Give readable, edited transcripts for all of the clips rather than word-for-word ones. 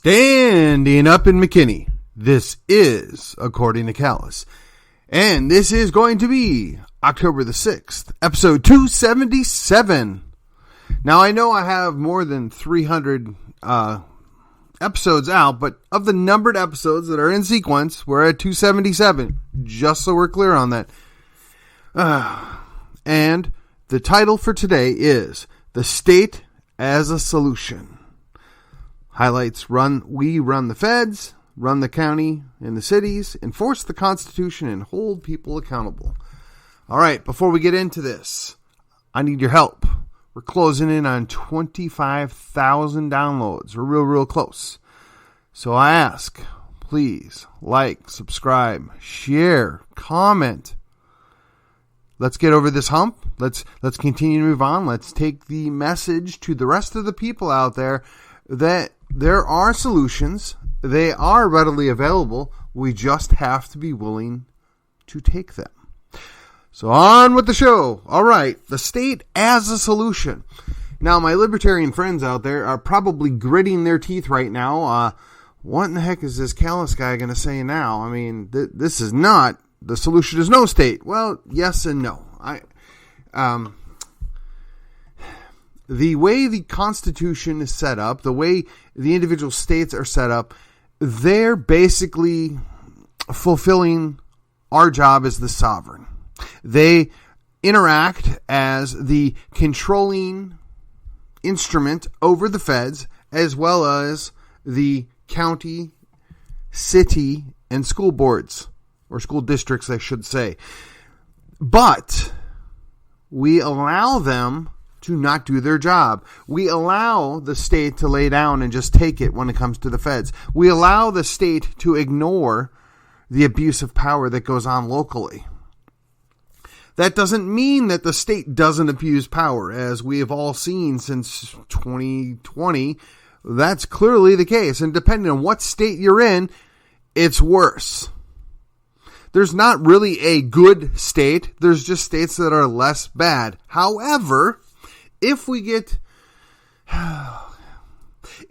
Standing up in McKinney, this is According to Callus. And this is going to be October the 6th, episode 277. Now, I know I have more than 300 episodes out, but of the numbered episodes that are in sequence, we're at 277, just so we're clear on that. And the title for today is The State as a Solution. Highlights: we run the feds, run the county and the cities, enforce the Constitution, and hold people accountable. All right, before we get into this, I need your help. We're closing in on 25,000 downloads. We're real close. So I ask, please like, subscribe, share, comment. Let's get over this hump. Let's continue to move on. Let's take the message to the rest of the people out there that there are solutions. They are readily available. We just have to be willing to take them. So on with the show. All right, the state as a solution. Now, my libertarian friends out there are probably gritting their teeth right now. What in the heck is this Callus guy going to say now? I mean, this is not, the solution is no state. Well, yes and no. The way the Constitution is set up, the way the individual states are set up, they're basically fulfilling our job as the sovereign. They interact as the controlling instrument over the feds, as well as the county, city, and school boards, or school districts, I should say. But we allow them to not do their job. We allow the state to lay down and just take it when it comes to the feds. We allow the state to ignore the abuse of power that goes on locally. That doesn't mean that the state doesn't abuse power, as we have all seen since 2020. That's clearly the case. And depending on what state you're in, it's worse. There's not really a good state. There's just states that are less bad. However, if we get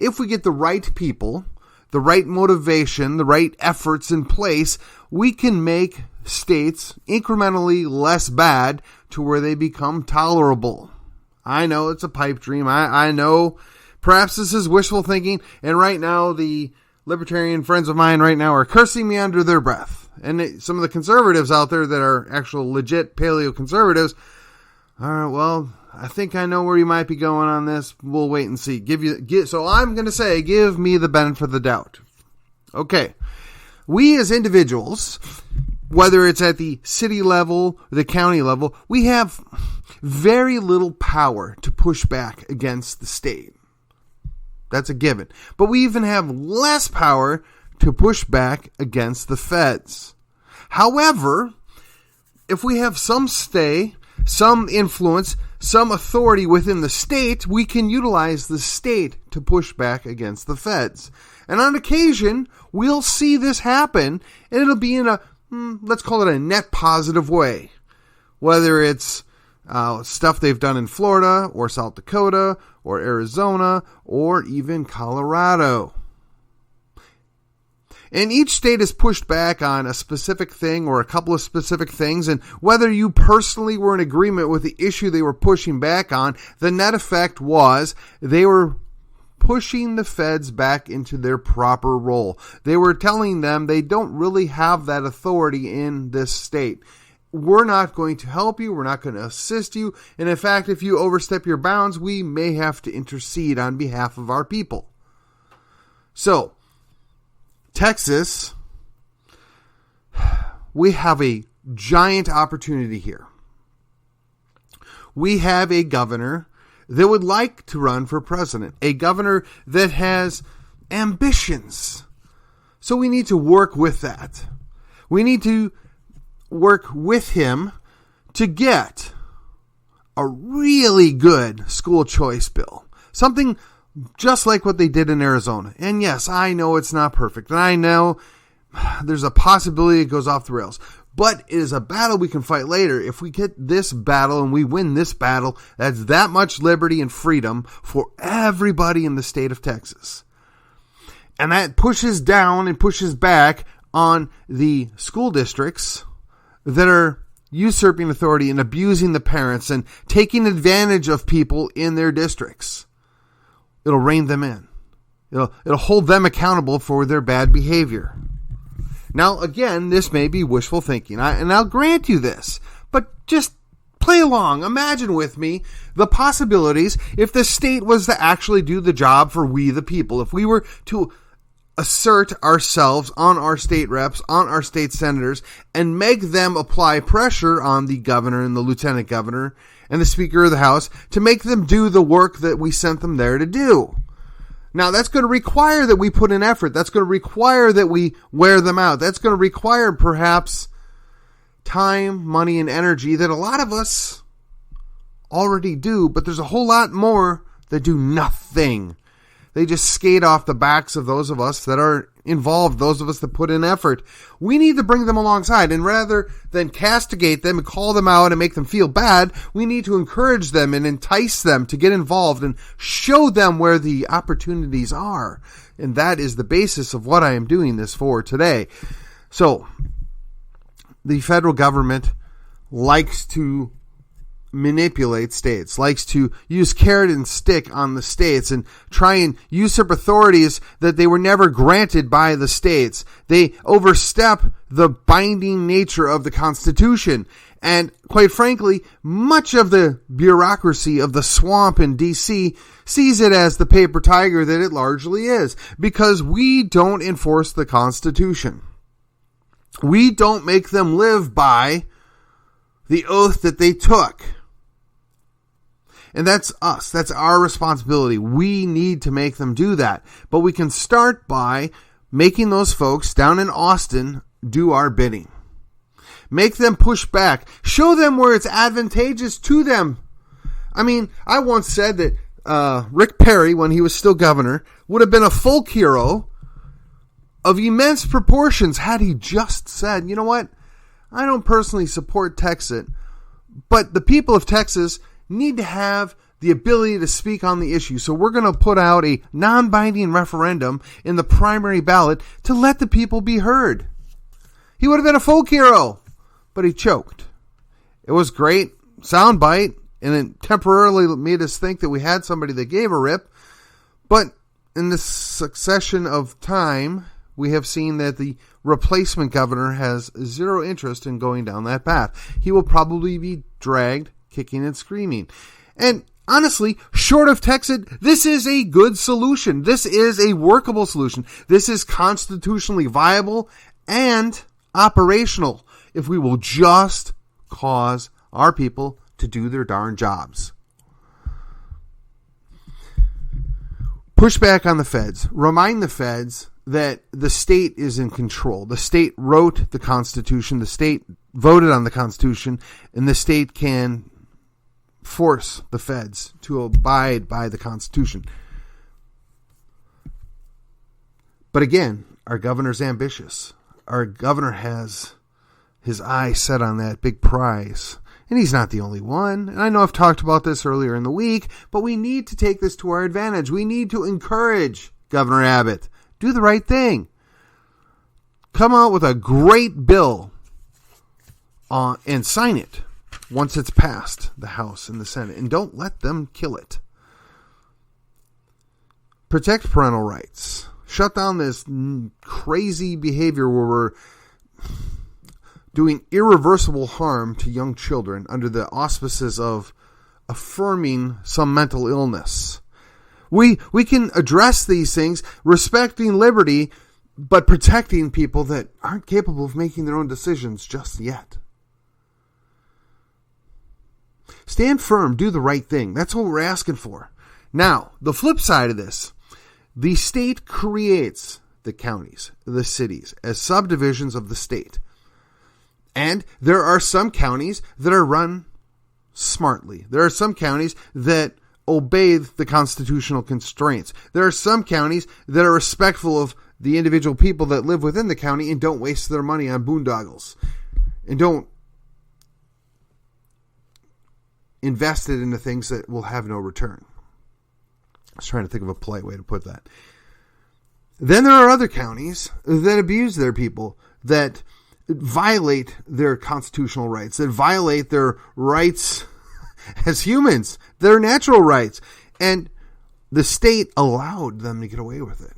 the right people, the right motivation, the right efforts in place, we can make states incrementally less bad to where they become tolerable. I know it's a pipe dream. I know perhaps this is wishful thinking, and right now the libertarian friends of mine right now are cursing me under their breath. And some of the conservatives out there that are actual legit paleo conservatives, all right, well, I think I know where you might be going on this. We'll wait and see. So I'm going to say, give me the benefit of the doubt. Okay. We as individuals, whether it's at the city level, the county level, we have very little power to push back against the state. That's a given. But we even have less power to push back against the feds. However, if we have some stay, some influence, some authority within the state, we can utilize the state to push back against the feds. And on occasion, we'll see this happen, and it'll be in a, let's call it a net positive way. Whether it's stuff they've done in Florida, or South Dakota, or Arizona, or even Colorado. And each state has pushed back on a specific thing or a couple of specific things, and whether you personally were in agreement with the issue they were pushing back on, the net effect was they were pushing the feds back into their proper role. They were telling them they don't really have that authority in this state. We're not going to help you. We're not going to assist you. And in fact, if you overstep your bounds, we may have to intercede on behalf of our people. So, Texas, we have a giant opportunity here. We have a governor that would like to run for president, a governor that has ambitions. So we need to work with that. We need to work with him to get a really good school choice bill. Something just like what they did in Arizona. And yes, I know it's not perfect. And I know there's a possibility it goes off the rails. But it is a battle we can fight later. If we get this battle and we win this battle, that's that much liberty and freedom for everybody in the state of Texas. And that pushes down and pushes back on the school districts that are usurping authority and abusing the parents and taking advantage of people in their districts. It'll rein them in. It'll hold them accountable for their bad behavior. Now, again, this may be wishful thinking, and I'll grant you this, but just play along. Imagine with me the possibilities if the state was to actually do the job for we the people. If we were to assert ourselves on our state reps, on our state senators, and make them apply pressure on the governor and the lieutenant governor and the Speaker of the House to make them do the work that we sent them there to do. Now, that's going to require that we put in effort. That's going to require that we wear them out. That's going to require perhaps time, money, and energy that a lot of us already do, but there's a whole lot more that do nothing. They just skate off the backs of those of us that are involved, those of us that put in effort. We need to bring them alongside, and rather than castigate them and call them out and make them feel bad, we need to encourage them and entice them to get involved and show them where the opportunities are. And that is the basis of what I am doing this for today. So, the federal government likes to manipulate states, likes to use carrot and stick on the states and try and usurp authorities that they were never granted by the states. They overstep the binding nature of the Constitution. And quite frankly, much of the bureaucracy of the swamp in D.C. sees it as the paper tiger that it largely is, because we don't enforce the Constitution. We don't make them live by the oath that they took. And that's us. That's our responsibility. We need to make them do that. But we can start by making those folks down in Austin do our bidding. Make them push back. Show them where it's advantageous to them. I mean, I once said that Rick Perry, when he was still governor, would have been a folk hero of immense proportions had he just said, you know what? I don't personally support Texas, but the people of Texas need to have the ability to speak on the issue. So we're going to put out a non-binding referendum in the primary ballot to let the people be heard. He would have been a folk hero, but he choked. It was great, soundbite, and it temporarily made us think that we had somebody that gave a rip. But in the succession of time, we have seen that the replacement governor has zero interest in going down that path. He will probably be dragged kicking and screaming. And honestly, short of Texas, this is a good solution. This is a workable solution. This is constitutionally viable and operational if we will just cause our people to do their darn jobs. Push back on the feds. Remind the feds that the state is in control. The state wrote the Constitution. The state voted on the Constitution, and the state can force the feds to abide by the Constitution. But again, our governor's ambitious. Our governor has his eye set on that big prize. And he's not the only one. And I know I've talked about this earlier in the week, but we need to take this to our advantage. We need to encourage Governor Abbott. Do the right thing. Come out with a great bill and sign it once it's passed the House and the Senate. And don't let them kill it. Protect parental rights. Shut down this crazy behavior where we're doing irreversible harm to young children under the auspices of affirming some mental illness. We can address these things respecting liberty, but protecting people that aren't capable of making their own decisions just yet. Stand firm, do the right thing. That's what we're asking for. Now, the flip side of this, the state creates the counties, the cities, as subdivisions of the state. And there are some counties that are run smartly. There are some counties that obey the constitutional constraints. There are some counties that are respectful of the individual people that live within the county and don't waste their money on boondoggles and don't invest it into things that will have no return. I was trying to think of a polite way to put that. Then there are other counties that abuse their people, that violate their constitutional rights, that violate their rights as humans, their natural rights. And the state allowed them to get away with it.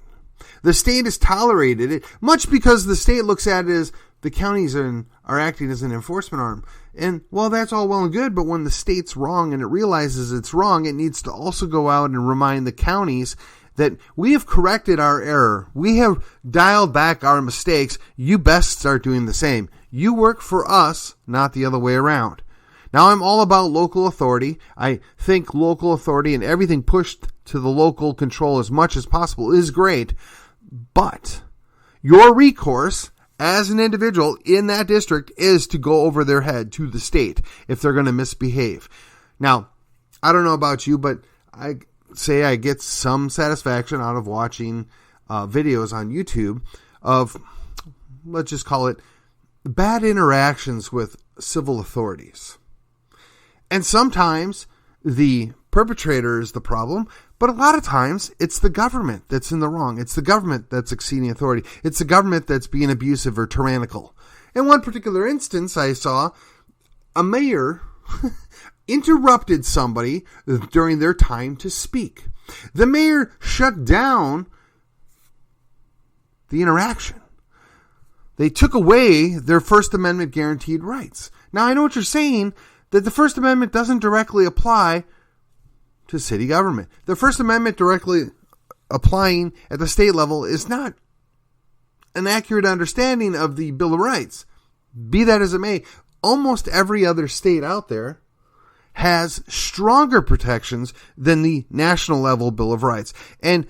The state has tolerated it, much because the state looks at it as the counties are acting as an enforcement arm. And, well, that's all well and good, but when the state's wrong and it realizes it's wrong, it needs to also go out and remind the counties that we have corrected our error. We have dialed back our mistakes. You best start doing the same. You work for us, not the other way around. Now, I'm all about local authority. I think local authority and everything pushed to the local control as much as possible is great. But your recourse as an individual in that district is to go over their head to the state if they're going to misbehave. Now, I don't know about you, but I say I get some satisfaction out of watching videos on YouTube of, let's just call it, bad interactions with civil authorities. And sometimes the perpetrator is the problem, but a lot of times it's the government that's in the wrong. It's the government that's exceeding authority. It's the government that's being abusive or tyrannical. In one particular instance, I saw a mayor interrupted somebody during their time to speak. The mayor shut down the interaction. They took away their First Amendment guaranteed rights. Now, I know what you're saying, that the First Amendment doesn't directly apply to city government. The First Amendment directly applying at the state level is not an accurate understanding of the Bill of Rights. Be that as it may, almost every other state out there has stronger protections than the national level Bill of Rights, and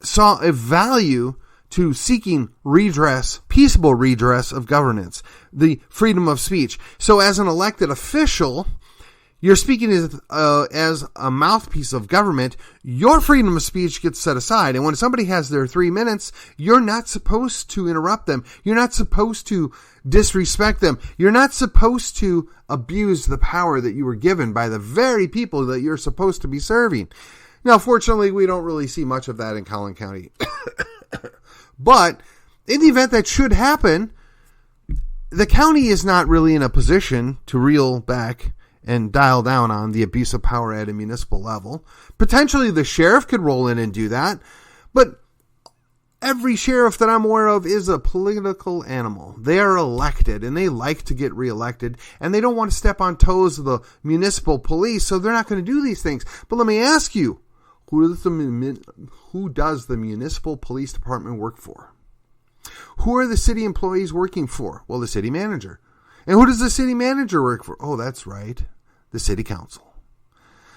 saw a value to seeking redress, peaceable redress of governance, the freedom of speech. So as an elected official, you're speaking as a mouthpiece of government. Your freedom of speech gets set aside. And when somebody has their 3 minutes, you're not supposed to interrupt them. You're not supposed to disrespect them. You're not supposed to abuse the power that you were given by the very people that you're supposed to be serving. Now, fortunately, we don't really see much of that in Collin County. But in the event that should happen, the county is not really in a position to reel back and dial down on the abuse of power at a municipal level. Potentially the sheriff could roll in and do that, but every sheriff that I'm aware of is a political animal. They are elected and they like to get reelected, and they don't want to step on toes of the municipal police, so they're not going to do these things. But let me ask you, who does the municipal police department work for? Who are the city employees working for? Well, the city manager. And who does the city manager work for? Oh, that's right, the city council.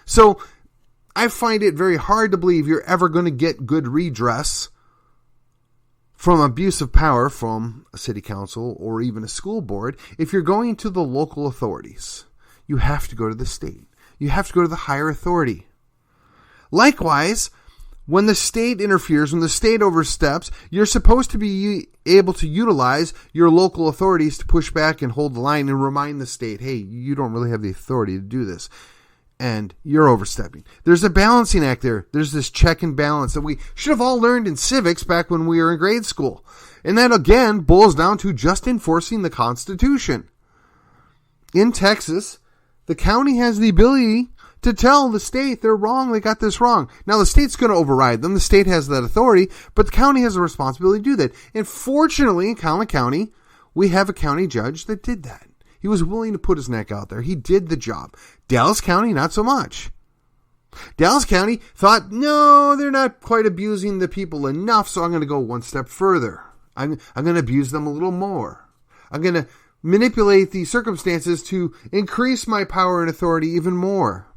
So I find it very hard to believe you're ever going to get good redress from abuse of power from a city council or even a school board if you're going to the local authorities. You have to go to the state. You have to go to the higher authority. Likewise, when the state interferes, when the state oversteps, you're supposed to be able to utilize your local authorities to push back and hold the line and remind the state, hey, you don't really have the authority to do this, and you're overstepping. There's a balancing act there. There's this check and balance that we should have all learned in civics back when we were in grade school. And that, again, boils down to just enforcing the Constitution. In Texas, the county has the ability to tell the state they're wrong, they got this wrong. Now, the state's going to override them. The state has that authority, but the county has a responsibility to do that. And fortunately, in Collin County, we have a county judge that did that. He was willing to put his neck out there. He did the job. Dallas County, not so much. Dallas County thought, no, they're not quite abusing the people enough, so I'm going to go one step further. I'm going to abuse them a little more. I'm going to manipulate the circumstances to increase my power and authority even more.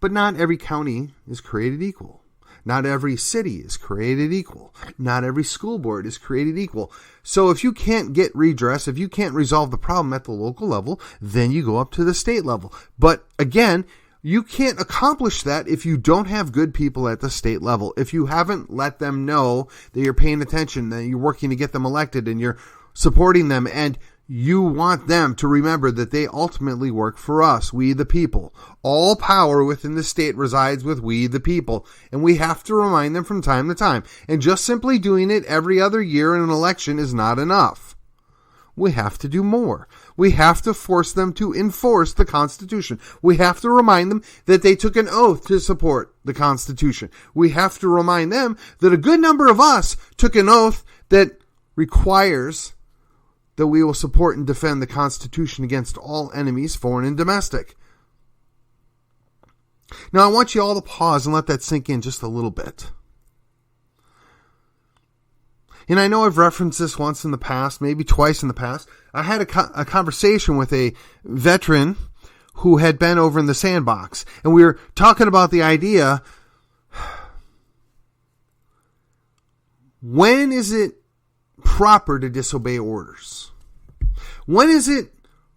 But not every county is created equal. Not every city is created equal. Not every school board is created equal. So if you can't get redress, if you can't resolve the problem at the local level, then you go up to the state level. But again, you can't accomplish that if you don't have good people at the state level. If you haven't let them know that you're paying attention, that you're working to get them elected and you're supporting them, and You want them to remember that they ultimately work for us, we the people. All power within the state resides with we the people, and we have to remind them from time to time. And just simply doing it every other year in an election is not enough. We have to do more. We have to force them to enforce the Constitution. We have to remind them that they took an oath to support the Constitution. We have to remind them that a good number of us took an oath that requires that we will support and defend the Constitution against all enemies, foreign and domestic. Now, I want you all to pause and let that sink in just a little bit. And I know I've referenced this once in the past, maybe twice in the past. I had a conversation with a veteran who had been over in the sandbox, and we were talking about the idea, when is it proper to disobey orders? When is it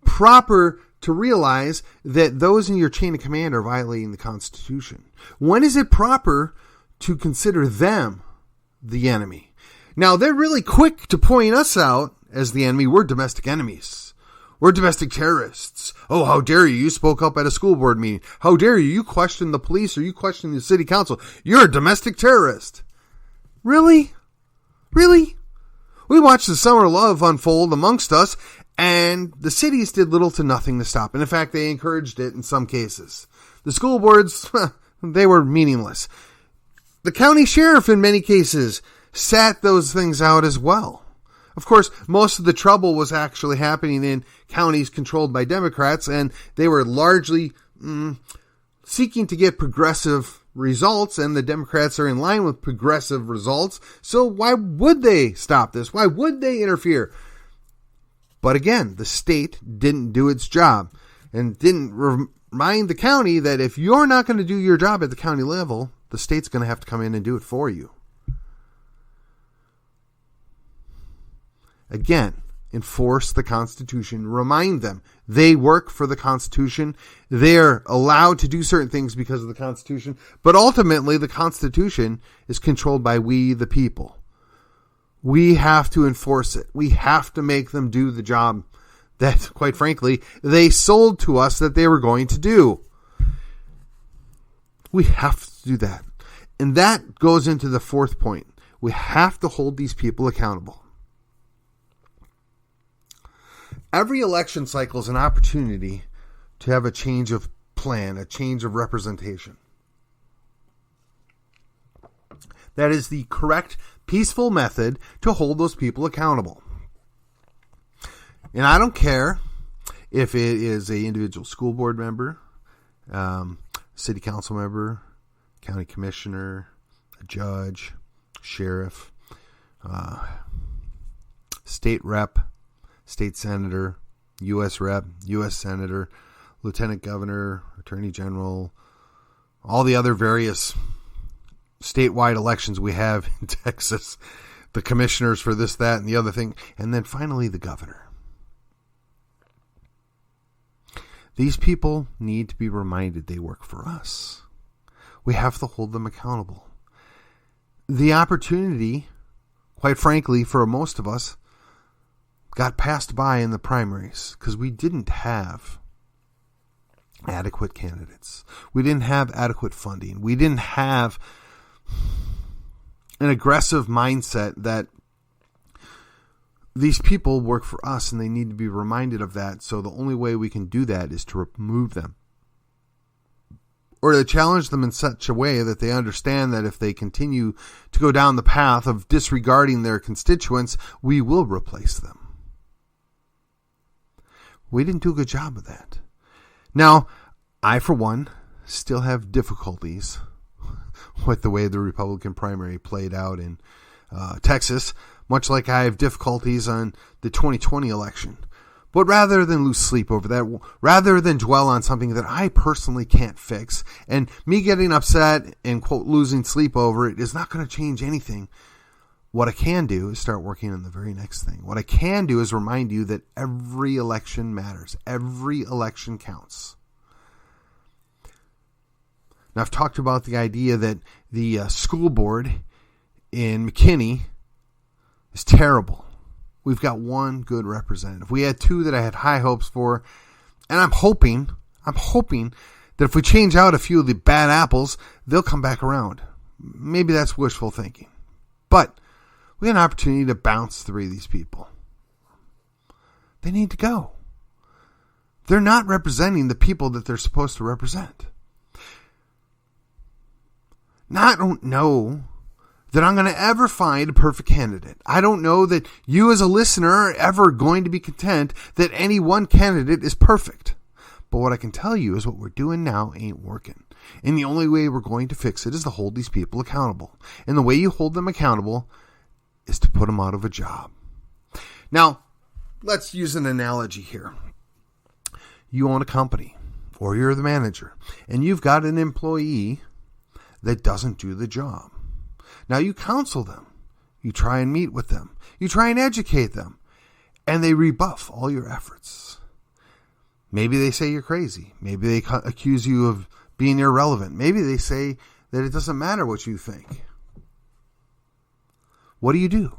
proper to realize that those in your chain of command are violating the Constitution? When is it proper to consider them the enemy? Now, they're really quick to point us out as the enemy. We're domestic enemies. We're domestic terrorists. Oh, how dare you? You spoke up at a school board meeting. How dare you? You questioned the police or you questioned the city council. You're a domestic terrorist. Really? Really? We watched the summer of love unfold amongst us, and the cities did little to nothing to stop. And in fact, they encouraged it in some cases. The school boards, they were meaningless. The county sheriff, in many cases, sat those things out as well. Of course, most of the trouble was actually happening in counties controlled by Democrats, and they were largely seeking to get progressive results, and the Democrats are in line with progressive results. So why would they stop this? Why would they interfere? But again, the state didn't do its job and didn't remind the county that if you're not going to do your job at the county level, the state's going to have to come in and do it for you. Again, enforce the Constitution. Remind them they work for the Constitution. They're allowed to do certain things because of the Constitution. But ultimately, the Constitution is controlled by we, the people. We have to enforce it. We have to make them do the job that, quite frankly, they sold to us that they were going to do. We have to do that. And that goes into the fourth point. We have to hold these people accountable. Every election cycle is an opportunity to have a change of plan, a change of representation. That is the correct, peaceful method to hold those people accountable. And I don't care if it is an individual school board member, city council member, county commissioner, a judge, sheriff, state rep, state senator, U.S. rep, U.S. senator, lieutenant governor, attorney general, all the other various statewide elections we have in Texas, the commissioners for this, that, and the other thing, and then finally the governor. These people need to be reminded they work for us. We have to hold them accountable. The opportunity, quite frankly, for most of us, got passed by in the primaries because we didn't have adequate candidates. We didn't have adequate funding. We didn't have an aggressive mindset that these people work for us and they need to be reminded of that. So the only way we can do that is to remove them or to challenge them in such a way that they understand that if they continue to go down the path of disregarding their constituents, we will replace them. We didn't do a good job of that. Now, I, for one, still have difficulties with the way the Republican primary played out in Texas, much like I have difficulties on the 2020 election. But rather than lose sleep over that, rather than dwell on something that I personally can't fix, and me getting upset and, quote, losing sleep over it is not going to change anything. What I can do is start working on the very next thing. What I can do is remind you that every election matters. Every election counts. Now, I've talked about the idea that the school board in McKinney is terrible. we've got one good representative. We had two that I had high hopes for, and I'm hoping that if we change out a few of the bad apples, they'll come back around. Maybe that's wishful thinking. But we had an opportunity to bounce three of these people. They need to go. They're not representing the people that they're supposed to represent. Now, I don't know that I'm going to ever find a perfect candidate. I don't know that you as a listener are ever going to be content that any one candidate is perfect. But what I can tell you is what we're doing now ain't working. And the only way we're going to fix it is to hold these people accountable. And the way you hold them accountable is to put them out of a job. Now, let's use an analogy here. You own a company, or you're the manager, and you've got an employee that doesn't do the job. Now you counsel them. You try and meet with them. You try and educate them. And they rebuff all your efforts. Maybe they say you're crazy. Maybe they accuse you of being irrelevant. Maybe they say that it doesn't matter what you think. What do?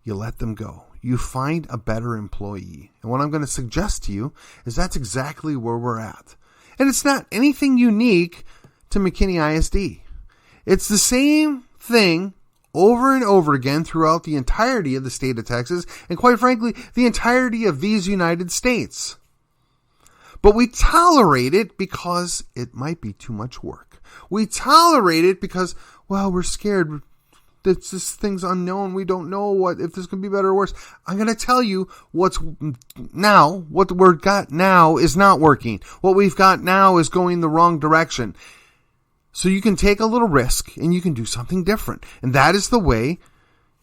You let them go. You find a better employee. And what I'm going to suggest to you is that's exactly where we're at. And it's not anything unique to McKinney ISD. It's the same thing over and over again throughout the entirety of the state of Texas, and quite frankly, the entirety of these United States. But we tolerate it because it might be too much work. We tolerate it because, well, we're scared. This thing's unknown. We don't know if this could be better or worse. I'm going to tell you what we've got now is not working. What we've got now is going the wrong direction. So you can take a little risk and you can do something different. And that is the way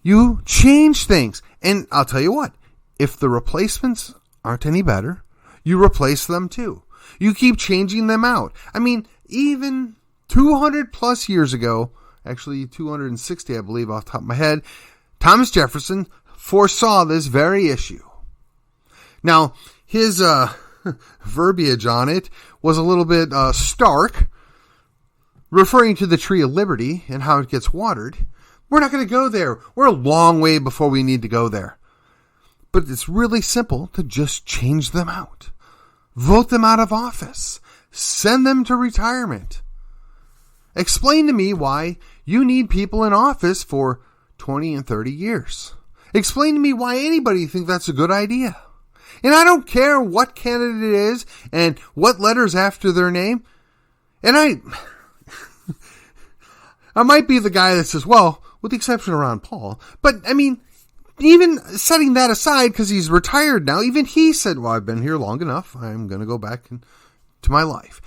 you change things. And I'll tell you what, if the replacements aren't any better, you replace them too. You keep changing them out. I mean, even 200 plus years ago, actually 260, I believe, off the top of my head, Thomas Jefferson foresaw this very issue. Now, his verbiage on it was a little bit stark, referring to the tree of liberty and how it gets watered. We're not going to go there. We're a long way before we need to go there. But it's really simple to just change them out. Vote them out of office. Send them to retirement. Explain to me why you need people in office for 20 and 30 years. Explain to me why anybody thinks that's a good idea. And I don't care what candidate it is and what letters after their name. And I might be the guy that says, well, with the exception of Ron Paul. But, I mean, even setting that aside, because he's retired now, even he said, well, I've been here long enough. I'm going to go back to my life.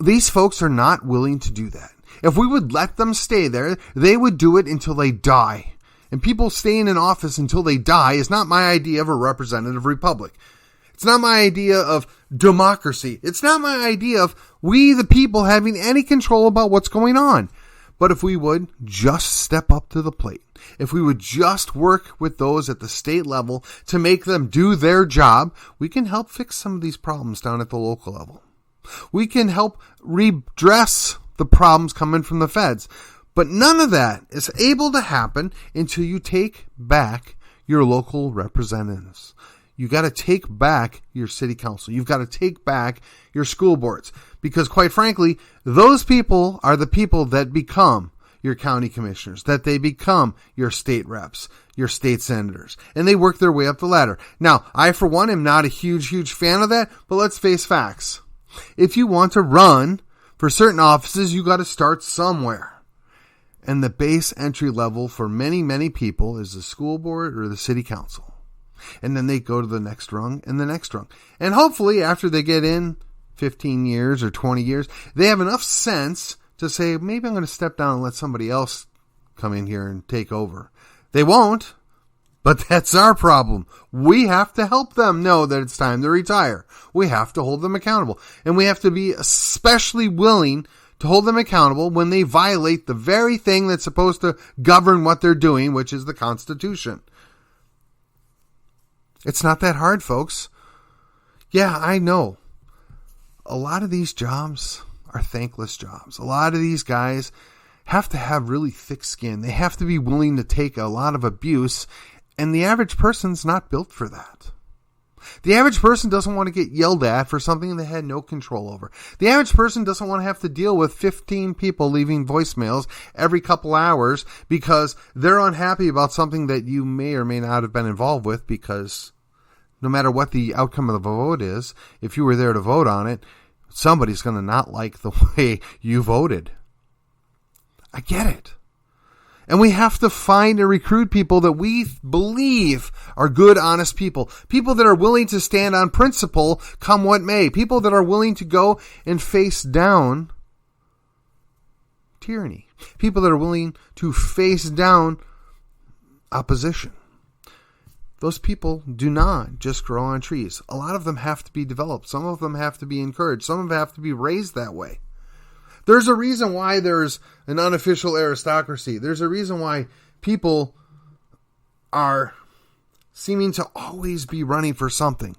These folks are not willing to do that. If we would let them stay there, they would do it until they die. And people staying in office until they die is not my idea of a representative republic. It's not my idea of democracy. It's not my idea of we, the people, having any control about what's going on. But if we would just step up to the plate, if we would just work with those at the state level to make them do their job, we can help fix some of these problems down at the local level. We can help redress the problems coming from the feds. But none of that is able to happen until you take back your local representatives. You got to take back your city council. You've got to take back your school boards. Because quite frankly, those people are the people that become your county commissioners, that they become your state reps, your state senators, and they work their way up the ladder. Now, I, for one, am not a huge fan of that, but let's face facts. If you want to run for certain offices, you got to start somewhere. And the base entry level for many people is the school board or the city council. And then they go to the next rung and the next rung. And hopefully after they get in 15 years or 20 years, they have enough sense to say, maybe I'm going to step down and let somebody else come in here and take over. They won't, but that's our problem. We have to help them know that it's time to retire. We have to hold them accountable. And we have to be especially willing to hold them accountable when they violate the very thing that's supposed to govern what they're doing, which is the Constitution. It's not that hard, folks. Yeah, I know. A lot of these jobs are thankless jobs. A lot of these guys have to have really thick skin. They have to be willing to take a lot of abuse And the average person's not built for that. The average person doesn't want to get yelled at for something they had no control over. The average person doesn't want to have to deal with 15 people leaving voicemails every couple hours because they're unhappy about something that you may or may not have been involved with, because no matter what the outcome of the vote is, if you were there to vote on it, somebody's going to not like the way you voted. I get it. And we have to find and recruit people that we believe are good, honest people. People that are willing to stand on principle come what may. People that are willing to go and face down tyranny. People that are willing to face down opposition. Those people do not just grow on trees. A lot of them have to be developed. Some of them have to be encouraged. Some of them have to be raised that way. There's a reason why there's an unofficial aristocracy. There's a reason why people are seeming to always be running for something.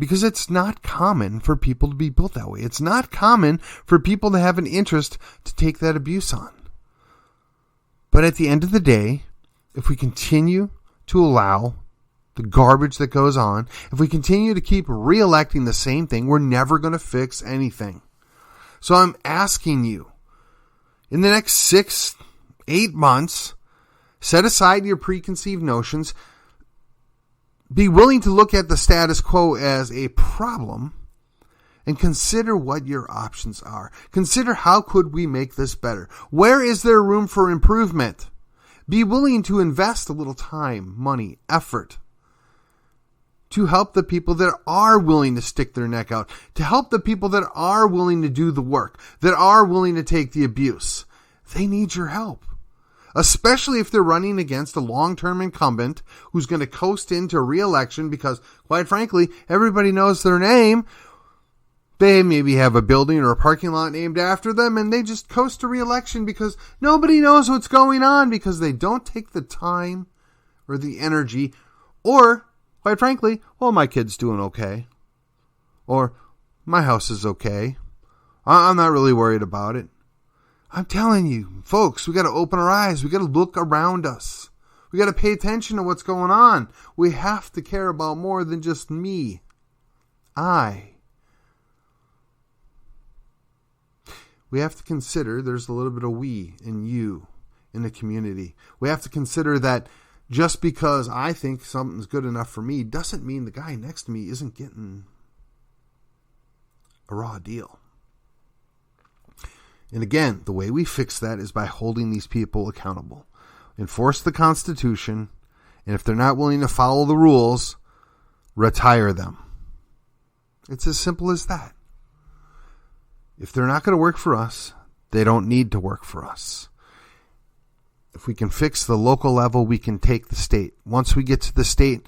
Because it's not common for people to be built that way. It's not common for people to have an interest to take that abuse on. But at the end of the day, if we continue to allow the garbage that goes on, if we continue to keep re-electing the same thing, we're never going to fix anything. So I'm asking you, in the next 6-8 months, set aside your preconceived notions. Be willing to look at the status quo as a problem and consider what your options are. Consider, how could we make this better? Where is there room for improvement? Be willing to invest a little time, money, effort to help the people that are willing to stick their neck out, to help the people that are willing to do the work, that are willing to take the abuse. They need your help, especially if they're running against a long-term incumbent who's going to coast into re-election because, quite frankly, everybody knows their name. They maybe have a building or a parking lot named after them, and they just coast to re-election because nobody knows what's going on, because they don't take the time or the energy, or quite frankly, well, my kid's doing okay. Or my house is okay. I'm not really worried about it. I'm telling you, folks, we got to open our eyes. We got to look around us. We got to pay attention to what's going on. We have to care about more than just me. We have to consider there's a little bit of we and you in the community. We have to consider that just because I think something's good enough for me doesn't mean the guy next to me isn't getting a raw deal. And again, the way we fix that is by holding these people accountable. Enforce the Constitution, and if they're not willing to follow the rules, retire them. It's as simple as that. If they're not going to work for us, they don't need to work for us. If we can fix the local level, we can take the state. Once we get to the state,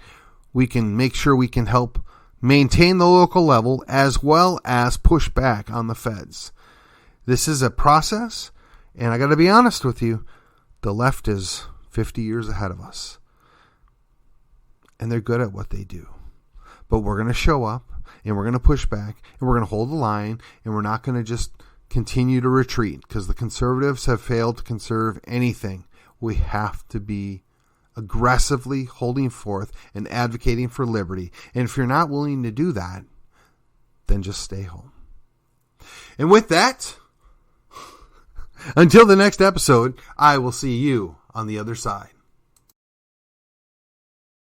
we can make sure we can help maintain the local level as well as push back on the feds. This is a process, and I got to be honest with you, the left is 50 years ahead of us. And they're good at what they do. But we're going to show up, and we're going to push back, and we're going to hold the line, and we're not going to just continue to retreat, because the conservatives have failed to conserve anything. We have to be aggressively holding forth and advocating for liberty. And if you're not willing to do that, then just stay home. And with that, until the next episode, I will see you on the other side.